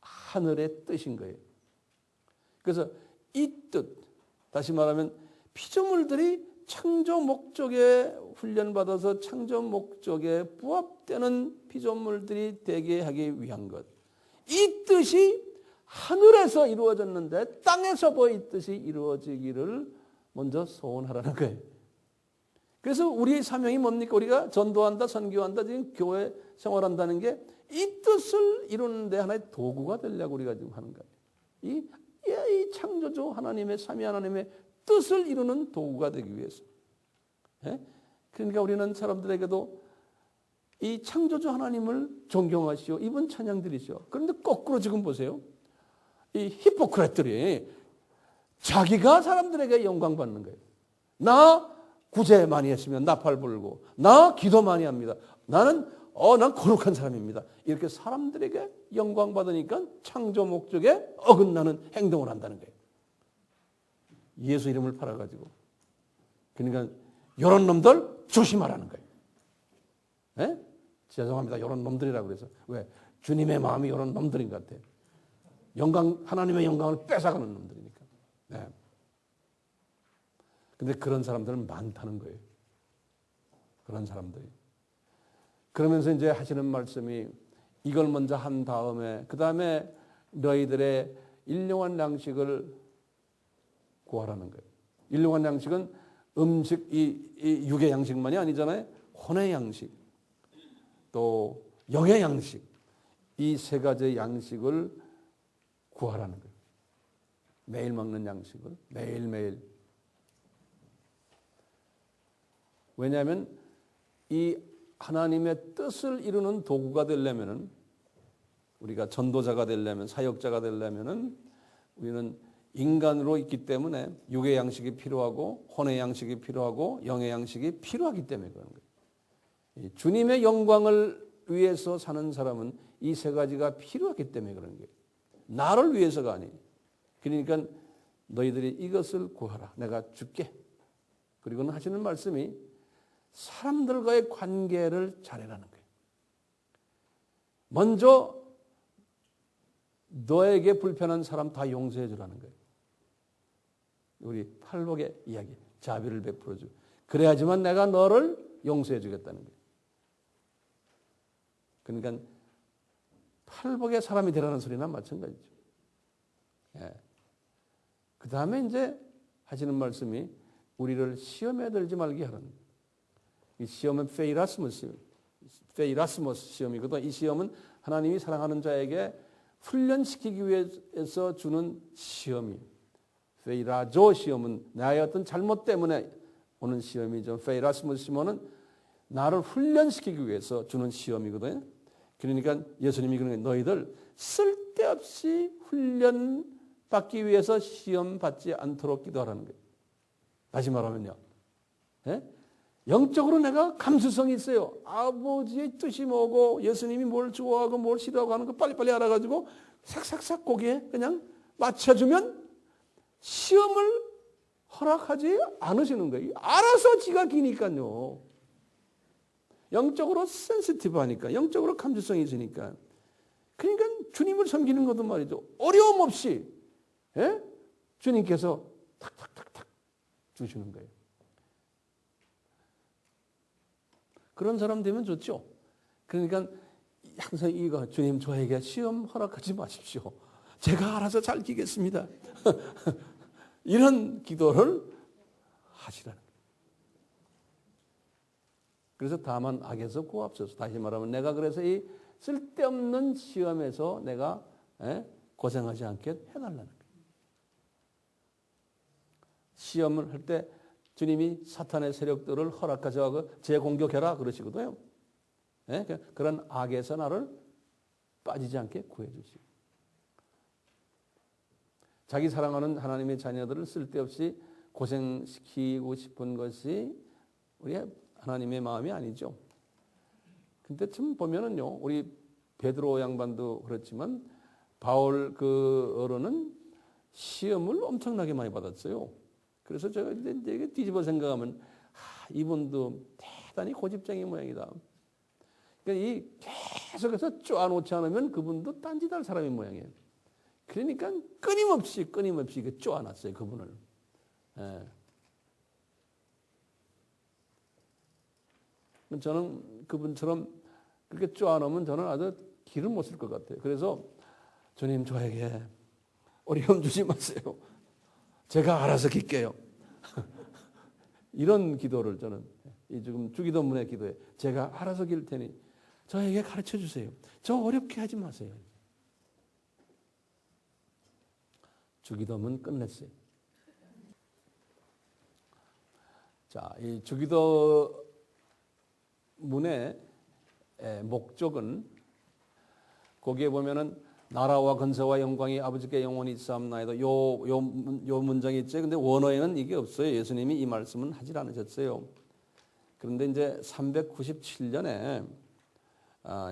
하늘의 뜻인 거예요. 그래서 이 뜻, 다시 말하면 피조물들이 창조 목적에 훈련받아서 창조 목적에 부합되는 피조물들이 되게 하기 위한 것. 이 뜻이 하늘에서 이루어졌는데 땅에서도 이 뜻이 이루어지기를 먼저 소원하라는 거예요. 그래서 우리의 사명이 뭡니까? 우리가 전도한다, 선교한다, 지금 교회 생활한다는 게 이 뜻을 이루는 데 하나의 도구가 되려고 우리가 지금 하는 거예요. 이 창조주 하나님의 삼위 하나님의 뜻을 이루는 도구가 되기 위해서. 그러니까 우리는 사람들에게도 이 창조주 하나님을 존경하시오. 이번 찬양들이죠. 그런데 거꾸로 지금 보세요. 이 히포크레트들이 자기가 사람들에게 영광 받는 거예요. 나 구제 많이 했으면 나팔 불고, 나 기도 많이 합니다. 난 거룩한 사람입니다. 이렇게 사람들에게 영광 받으니까 창조 목적에 어긋나는 행동을 한다는 거예요. 예수 이름을 팔아가지고. 그러니까 이런 놈들 조심하라는 거예요. 네? 죄송합니다. 이런 놈들이라고 그래서. 왜? 주님의 마음이 이런 놈들인 것 같아요. 하나님의 영광을 뺏어가는 놈들이니까. 네. 근데 그런 사람들은 많다는 거예요. 그런 사람들이. 그러면서 이제 하시는 말씀이 이걸 먼저 한 다음에, 그 다음에 너희들의 일용할 양식을 구하라는 거예요. 일용할 양식은 음식, 이 육의 양식만이 아니잖아요. 혼의 양식, 또 영의 양식, 이 세 가지 양식을 구하라는 거예요. 매일 먹는 양식을 매일매일. 왜냐하면 이 하나님의 뜻을 이루는 도구가 되려면은, 우리가 전도자가 되려면, 사역자가 되려면은 우리는 인간으로 있기 때문에 육의 양식이 필요하고 혼의 양식이 필요하고 영의 양식이 필요하기 때문에 그런 거예요. 주님의 영광을 위해서 사는 사람은 이 세 가지가 필요하기 때문에 그런 거예요. 나를 위해서가 아니에요. 그러니까 너희들이 이것을 구하라. 내가 줄게. 그리고는 하시는 말씀이 사람들과의 관계를 잘해라는 거예요. 먼저 너에게 불편한 사람 다 용서해 주라는 거예요. 우리 팔복의 이야기, 자비를 베풀어 주. 그래야지만 내가 너를 용서해 주겠다는 거예요. 그러니까 팔복의 사람이 되라는 소리나 마찬가지죠. 예. 그 다음에 이제 하시는 말씀이 우리를 시험에 들지 말게 하라는 거예요. 이 시험은 페이라스모스 시험이거든. 이 시험은 하나님이 사랑하는 자에게 훈련시키기 위해서 주는 시험이 페이라조 시험은 나의 어떤 잘못 때문에 오는 시험이죠. 페이라스무스 시험은 나를 훈련시키기 위해서 주는 시험이거든요. 그러니까 예수님이 그런 거예요. 너희들 쓸데없이 훈련받기 위해서 시험 받지 않도록 기도하라는 거예요. 다시 말하면요. 예? 영적으로 내가 감수성이 있어요. 아버지의 뜻이 뭐고 예수님이 뭘 좋아하고 뭘 싫어하고 하는 거 빨리빨리 알아가지고 삭삭삭 거기에 그냥 맞춰주면 시험을 허락하지 않으시는 거예요. 알아서 지가 기니까요. 영적으로 센시티브하니까, 영적으로 감수성이 있으니까. 그러니까 주님을 섬기는 것도 말이죠. 어려움 없이 예? 주님께서 탁탁탁탁 주시는 거예요. 그런 사람 되면 좋죠. 그러니까 항상 이거 주님 저에게 시험 허락하지 마십시오. 제가 알아서 잘 기겠습니다. 이런 기도를 하시라는 거예요. 그래서 다만 악에서 구하옵소서. 다시 말하면 내가 그래서 이 쓸데없는 시험에서 내가 고생하지 않게 해달라는 거예요. 시험을 할 때 주님이 사탄의 세력들을 허락하셔서 재공격해라 그러시거든요. 그런 악에서 나를 빠지지 않게 구해주시고 자기 사랑하는 하나님의 자녀들을 쓸데없이 고생시키고 싶은 것이 우리 하나님의 마음이 아니죠. 근데 참 보면은요, 우리 베드로 양반도 그렇지만 바울 그 어른은 시험을 엄청나게 많이 받았어요. 그래서 제가 이제 뒤집어 생각하면 이분도 대단히 고집쟁이 모양이다. 그러니까 이 계속해서 쪼아놓지 않으면 그분도 딴짓할 사람의 모양이에요. 그러니까 끊임없이 쪼아놨어요, 그분을. 예. 저는 그분처럼 그렇게 쪼아놓으면 저는 아주 길을 못 쓸 것 같아요. 그래서 주님 저에게 어려움 주지 마세요. 제가 알아서 길게요. 이런 기도를 저는 이 지금 주기도문의 기도에 제가 알아서 길 테니 저에게 가르쳐 주세요. 저 어렵게 하지 마세요. 주기도문 끝냈어요. 자, 이 주기도문의 목적은 거기에 보면은 나라와 건세와 영광이 아버지께 영원히 있사옵나이다. 요 문장이 있죠. 근데 원어에는 이게 없어요. 예수님이 이 말씀은 하질 않으셨어요. 그런데 이제 397년에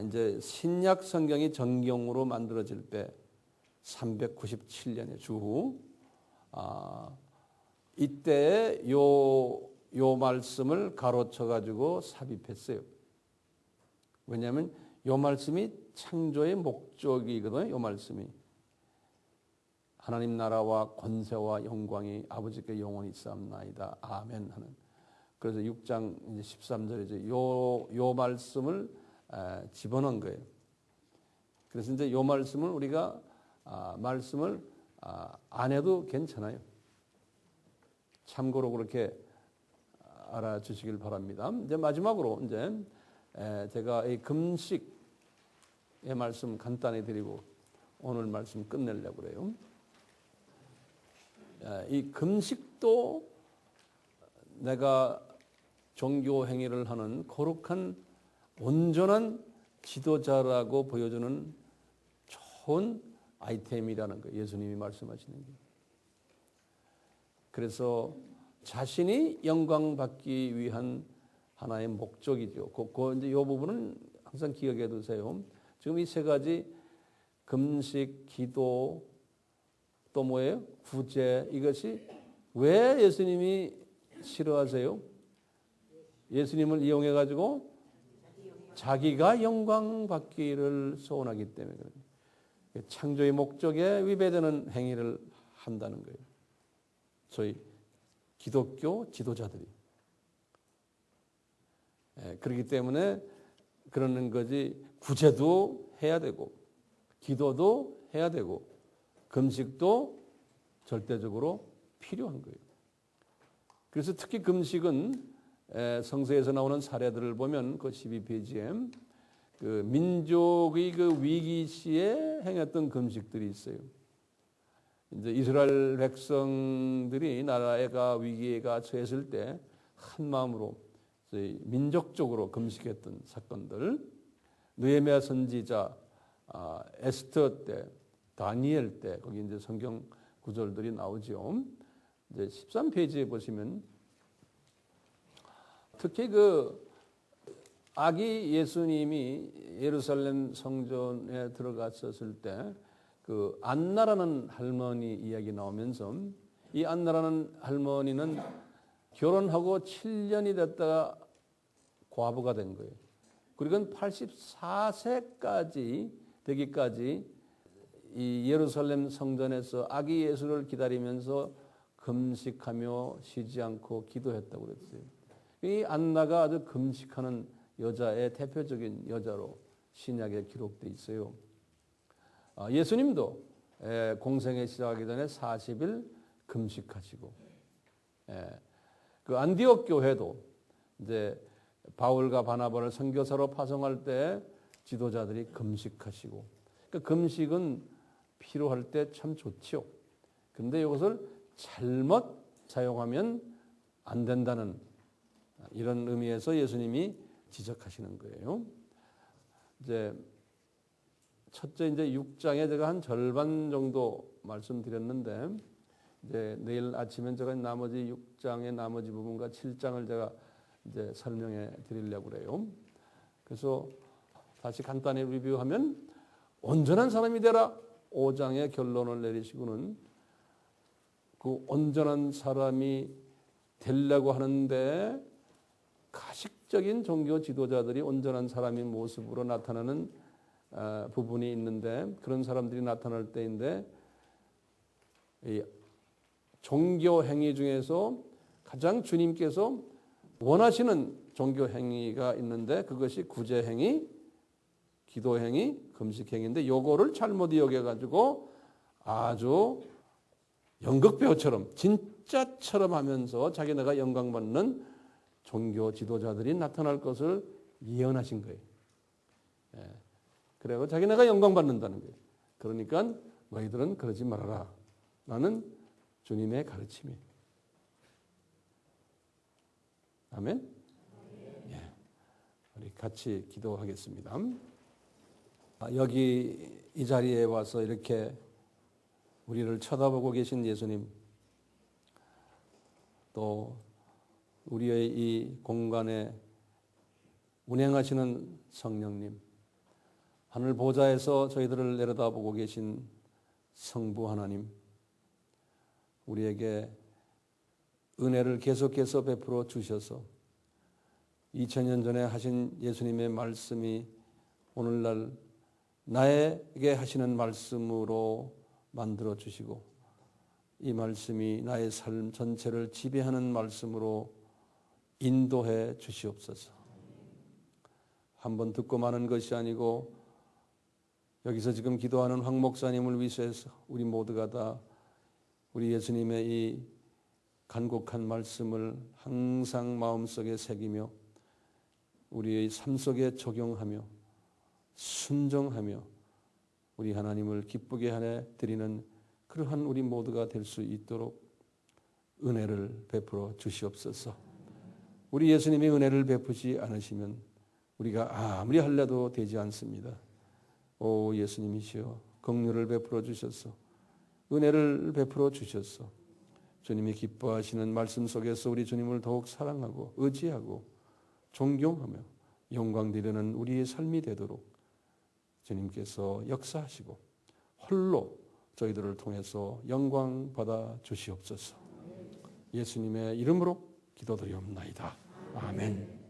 이제 신약 성경이 전경으로 만들어질 때 397년의 주후 이때 요 말씀을 가로쳐 가지고 삽입했어요. 왜냐하면 요 말씀이 창조의 목적이거든요. 요 말씀이 하나님 나라와 권세와 영광이 아버지께 영원히 있사옵나이다. 아멘 하는. 그래서 6장 이제 13절에 요 말씀을 집어넣은 거예요. 그래서 이제 요 말씀을 우리가 말씀을 안 해도 괜찮아요. 참고로 그렇게 알아주시길 바랍니다. 이제 마지막으로 이제 제가 이 금식의 말씀 간단히 드리고 오늘 말씀 끝내려고 그래요. 이 금식도 내가 종교 행위를 하는 거룩한 온전한 지도자라고 보여주는 좋은 아이템이라는 거예요. 예수님이 말씀하시는 게. 그래서 자신이 영광 받기 위한 하나의 목적이죠. 이제 이 부분은 항상 기억해 두세요. 지금 이 세 가지 금식, 기도, 또 뭐예요? 구제, 이것이 왜 예수님이 싫어하세요? 예수님을 이용해 가지고 자기가 영광 받기를 소원하기 때문에 그래요. 창조의 목적에 위배되는 행위를 한다는 거예요. 저희 기독교 지도자들이. 그렇기 때문에 그러는 거지 구제도 해야 되고 기도도 해야 되고 금식도 절대적으로 필요한 거예요. 그래서 특히 금식은 성서에서 나오는 사례들을 보면 그 12페이지에 그 민족의 그 위기 시에 행했던 금식들이 있어요. 이제 이스라엘 백성들이 나라가 위기가 처했을 때 한 마음으로 민족적으로 금식했던 사건들, 느헤미야 선지자, 에스더 때, 다니엘 때 거기 이제 성경 구절들이 나오죠. 이제 13페이지에 보시면 특히 그 아기 예수님이 예루살렘 성전에 들어갔었을 때 그 안나라는 할머니 이야기 나오면서 이 안나라는 할머니는 결혼하고 7년이 됐다가 과부가 된 거예요. 그리고 84세까지 되기까지 이 예루살렘 성전에서 아기 예수를 기다리면서 금식하며 쉬지 않고 기도했다고 그랬어요. 이 안나가 아주 금식하는 여자의 대표적인 여자로 신약에 기록되어 있어요. 예수님도 공생에 시작하기 전에 40일 금식하시고, 그 안디옥 교회도 이제 바울과 바나바를 선교사로 파송할 때 지도자들이 금식하시고, 그 금식은 필요할 때 참 좋지요. 그런데 이것을 잘못 사용하면 안 된다는 이런 의미에서 예수님이 지적하시는 거예요. 이제 첫째 이제 6장에 제가 한 절반 정도 말씀드렸는데 이제 내일 아침엔 제가 나머지 6장의 나머지 부분과 7장을 제가 이제 설명해 드리려고 그래요. 그래서 다시 간단히 리뷰하면 온전한 사람이 되라 5장의 결론을 내리시고는 그 온전한 사람이 되려고 하는데 가식적인 종교 지도자들이 온전한 사람의 모습으로 나타나는 부분이 있는데 그런 사람들이 나타날 때인데 이 종교 행위 중에서 가장 주님께서 원하시는 종교 행위가 있는데 그것이 구제 행위, 기도 행위, 금식 행위인데 요거를 잘못 여겨가지고 아주 연극배우처럼 진짜처럼 하면서 자기네가 영광받는 종교 지도자들이 나타날 것을 예언하신 거예요. 그래서 자기네가 영광받는다는 거예요. 그러니까 너희들은 그러지 말아라 라는 주님의 가르침이에요. 아멘? 예. 우리 같이 기도하겠습니다. 여기 이 자리에 와서 이렇게 우리를 쳐다보고 계신 예수님, 또 우리의 이 공간에 운행하시는 성령님, 하늘 보좌에서 저희들을 내려다보고 계신 성부 하나님, 우리에게 은혜를 계속해서 베풀어 주셔서 2000년 전에 하신 예수님의 말씀이 오늘날 나에게 하시는 말씀으로 만들어 주시고 이 말씀이 나의 삶 전체를 지배하는 말씀으로 인도해 주시옵소서. 한번 듣고 마는 것이 아니고 여기서 지금 기도하는 황 목사님을 위해서 우리 모두가 다 우리 예수님의 이 간곡한 말씀을 항상 마음속에 새기며 우리의 삶 속에 적용하며 순종하며 우리 하나님을 기쁘게 하여 드리는 그러한 우리 모두가 될 수 있도록 은혜를 베풀어 주시옵소서. 우리 예수님이 은혜를 베푸지 않으시면 우리가 아무리 하려도 되지 않습니다. 오 예수님이시여 긍휼을 베풀어 주셔서 은혜를 베풀어 주셔서 주님이 기뻐하시는 말씀 속에서 우리 주님을 더욱 사랑하고 의지하고 존경하며 영광 드리는 우리의 삶이 되도록 주님께서 역사하시고 홀로 저희들을 통해서 영광 받아 주시옵소서. 예수님의 이름으로 기도드리옵나이다. 아멘.